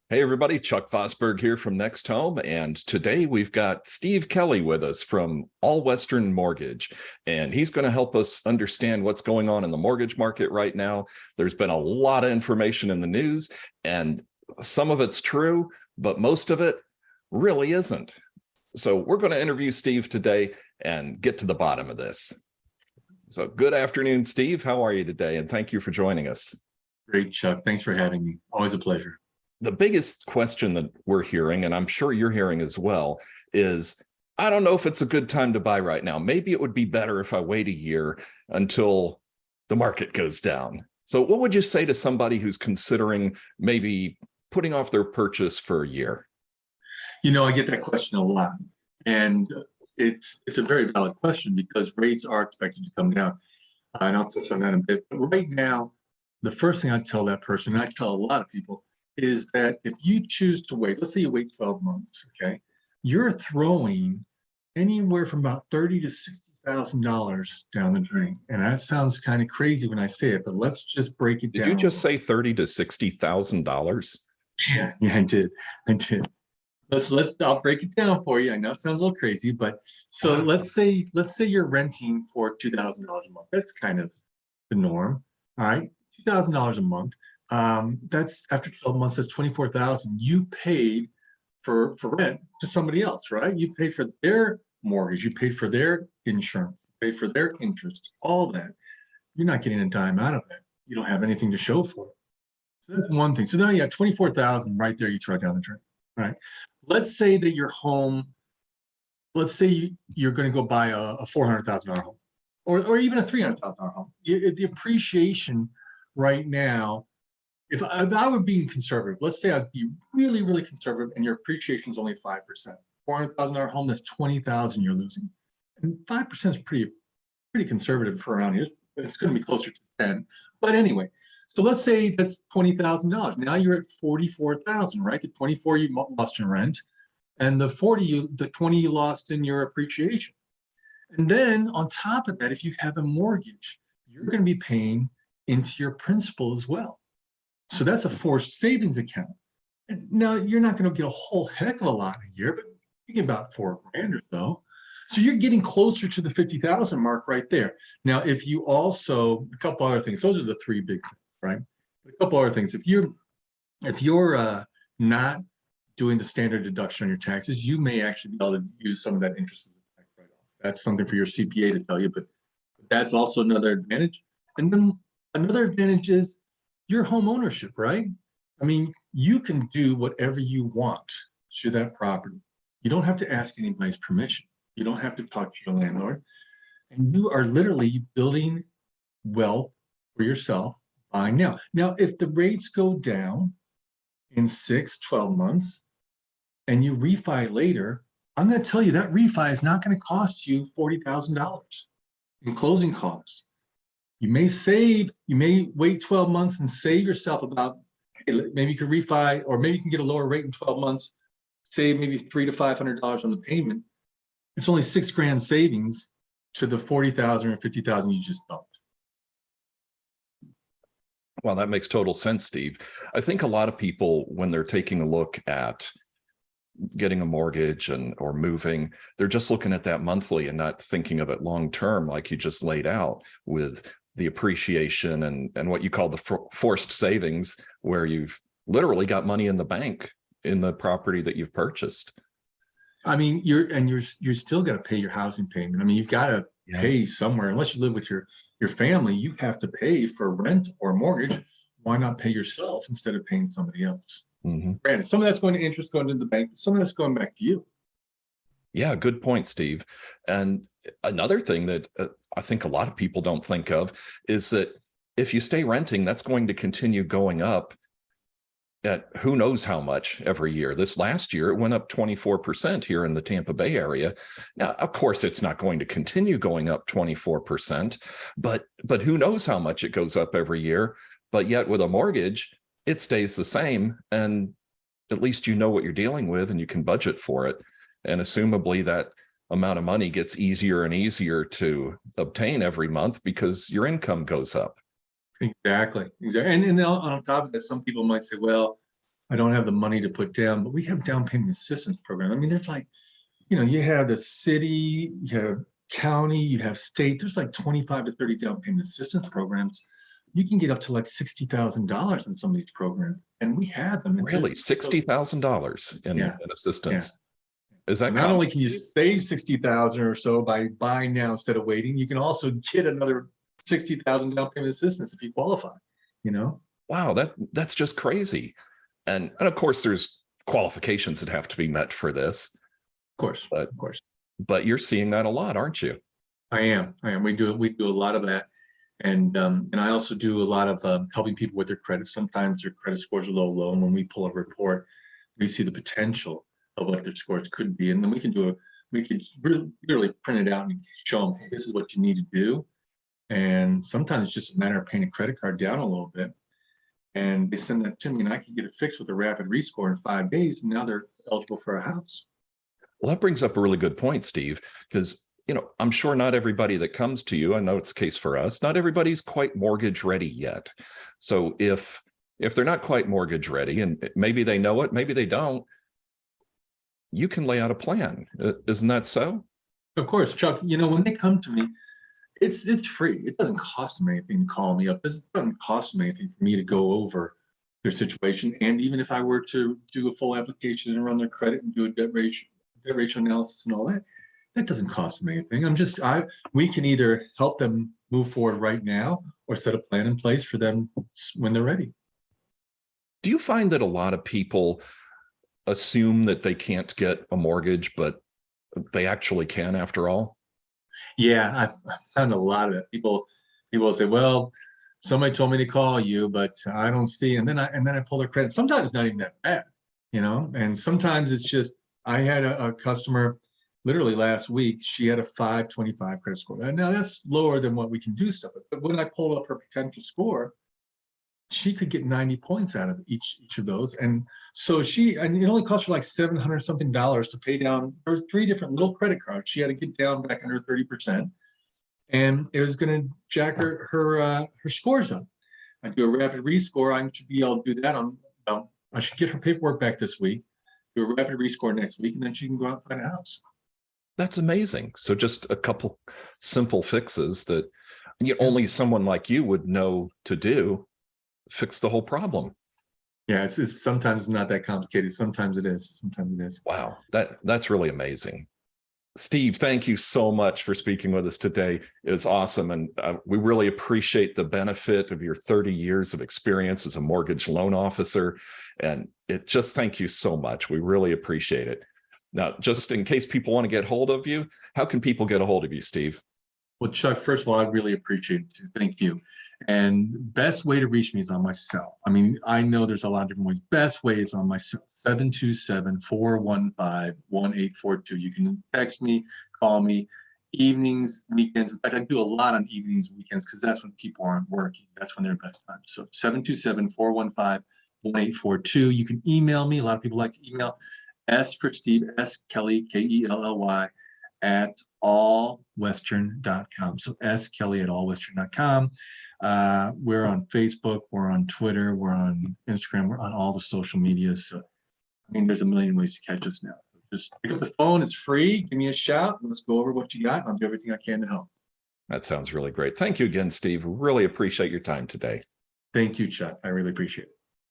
Hey everybody, Chuck Fosberg here from Next Home, and today we've got Steve Kelly with us from All Western Mortgage, and he's going to help us understand what's going on in the mortgage market right now. There's been a lot of information in the news, and some of it's true, but most of it really isn't. So we're going to interview Steve today and get to the bottom of this. So good afternoon, Steve. How are you today? And thank you for joining us. Great, Chuck. Thanks for having me. Always a pleasure. The biggest question that we're hearing, and I'm sure you're hearing as well, is I don't know if it's a good time to buy right now. Maybe it would be better if I wait a year until the market goes down. So what would you say to somebody who's considering maybe putting off their purchase for a year? I get that question a lot, and it's a very valid question because rates are expected to come down. And I'll touch on that in a bit. But right now, the first thing I tell that person, and I tell a lot of people, is that if you choose to wait, let's say you wait 12 months, okay, you're throwing anywhere from about $30,000 to $60,000 down the drain. And that sounds kind of crazy when I say it, but let's just break it down. Did you just say $30,000 to $60,000? Yeah, I did. I'll break it down for you. I know it sounds a little crazy, but so let's say you're renting for $2,000 a month. That's kind of the norm. All right, $2,000 a month. That's after 12 months, that's 24,000 you paid for rent to somebody else, right? You paid for their mortgage, you paid for their insurance, you paid for their interest, all that. You're not getting a dime out of it. You don't have anything to show for it. So that's one thing. So now you have 24,000 right there, you throw it down the drain, right? Let's say that your home, let's say you're going to go buy a $400,000 home or even a $300,000 home. The appreciation right now, if I were being conservative, let's say I'd be really, really conservative and your appreciation is only 5%. $400,000 home, that's 20,000 you're losing. And 5% is pretty conservative for around here. It's going to be closer to 10. But anyway, so let's say that's $20,000. Now you're at 44,000, right? The 24 you lost in rent, and the 20 you lost in your appreciation. And then on top of that, if you have a mortgage, you're going to be paying into your principal as well. So that's a forced savings account. And now you're not going to get a whole heck of a lot in a year, but you get about $4,000 or so. So you're getting closer to the 50,000 mark right there. Now, if you also, a couple other things, those are the three big things, right? A couple other things. If you're not doing the standard deduction on your taxes, you may actually be able to use some of that interest as a tax write-off. That's something for your CPA to tell you, but that's also another advantage. And then another advantage is your home ownership, right? I mean, you can do whatever you want to that property. You don't have to ask anybody's permission. You don't have to talk to your landlord. And you are literally building wealth for yourself buying now. Now, if the rates go down in 6-12 months and you refi later, I'm going to tell you that refi is not going to cost you $40,000 in closing costs. You may wait 12 months and save yourself about, hey, maybe you can refi, or maybe you can get a lower rate in 12 months, save maybe $300 to $500 on the payment. It's only $6,000 savings to the 40,000 or 50,000 you just dumped. Well, that makes total sense, Steve. I think a lot of people, when they're taking a look at getting a mortgage or moving, they're just looking at that monthly and not thinking of it long term, like you just laid out with the appreciation and what you call the forced savings, where you've literally got money in the bank in the property that you've purchased. I mean, you're still got to pay your housing payment. I mean, you've got to pay somewhere. Unless you live with your family, you have to pay for rent or mortgage. Why not pay yourself instead of paying somebody else? Mm-hmm. Granted, some of that's going to interest going to the bank, some of that's going back to you. Yeah, good point, Steve. And another thing that I think a lot of people don't think of is that if you stay renting, that's going to continue going up at who knows how much every year. This last year, it went up 24% here in the Tampa Bay area. Now, of course, it's not going to continue going up 24%, but who knows how much it goes up every year. But yet with a mortgage, it stays the same. And at least you know what you're dealing with and you can budget for it. And assumably that amount of money gets easier and easier to obtain every month because your income goes up. Exactly. And on top of that, some people might say, well, I don't have the money to put down, but we have down payment assistance program. I mean, there's like, you have the city, you have county, you have state, there's like 25 to 30 down payment assistance programs. You can get up to like $60,000 in some of these programs, and we had them. Really? $60,000 in Yeah. assistance. Is that not only can you save 60,000 or so by buying now instead of waiting, you can also get another 60,000 down payment assistance if you qualify, Wow, that's just crazy. And of course there's qualifications that have to be met for this. Of course. But you're seeing that a lot, aren't you? I am. We do a lot of that. And I also do a lot of helping people with their credit. Sometimes their credit scores are low, and when we pull a report, we see the potential of what their scores could be, and then we could really print it out and show them, hey, this is what you need to do. And sometimes it's just a matter of paying a credit card down a little bit, and they send that to me, and I can get it fixed with a rapid rescore in 5 days, and now they're eligible for a house. Well, that brings up a really good point, Steve, because I'm sure not everybody that comes to you, I know it's the case for us, not everybody's quite mortgage ready yet. So if they're not quite mortgage ready, and maybe they know it, maybe they don't, you can lay out a plan. Isn't that so? Of course, Chuck, when they come to me, it's free. It doesn't cost them anything to call me up. It doesn't cost them anything for me to go over their situation. And even if I were to do a full application and run their credit and do a debt ratio analysis and all that, that doesn't cost them anything. We can either help them move forward right now or set a plan in place for them when they're ready. Do you find that a lot of people assume that they can't get a mortgage, but they actually can after all? Yeah, I've found a lot of it. People say, well, somebody told me to call you, but I don't see. And then I pull their credit. Sometimes it's not even that bad, and sometimes it's just, I had a customer literally last week, she had a 525 credit score. Now that's lower than what we can do stuff with. But when I pulled up her potential score, she could get 90 points out of each of those. And so and it only cost her like $700 something to pay down. There were 3 different little credit cards. She had to get down back under 30%. And it was going to jack her scores up. I do a rapid rescore. I should be able to do that I should get her paperwork back this week, do a rapid rescore next week, and then she can go out and find a house. That's amazing. So just a couple simple fixes that only someone like you would know to do, fix the whole problem. Yeah, it's sometimes not that complicated. Sometimes it is. Wow, that's really amazing. Steve, thank you so much for speaking with us today. It was awesome. And we really appreciate the benefit of your 30 years of experience as a mortgage loan officer. And thank you so much. We really appreciate it. Now, just in case people want to get hold of you, how can people get a hold of you, Steve? Well, Chuck, first of all, I really appreciate it too. Thank you. And the best way to reach me is on my cell. I mean, I know there's a lot of different ways. Best way is on my cell, 727-415-1842. You can text me, call me, evenings, weekends. In fact, I do a lot on evenings, weekends, because that's when people aren't working. That's when they're best time. So 727-415-1842. You can email me. A lot of people like to email. S for Steve, S Kelly, Kelly, at allwestern.com. So S Kelly at allwestern.com. We're on Facebook, we're on Twitter, we're on Instagram, we're on all the social media. So, there's a million ways to catch us now. Just pick up the phone, it's free. Give me a shout, and let's go over what you got. And I'll do everything I can to help. That sounds really great. Thank you again, Steve. Really appreciate your time today. Thank you, Chuck. I really appreciate it.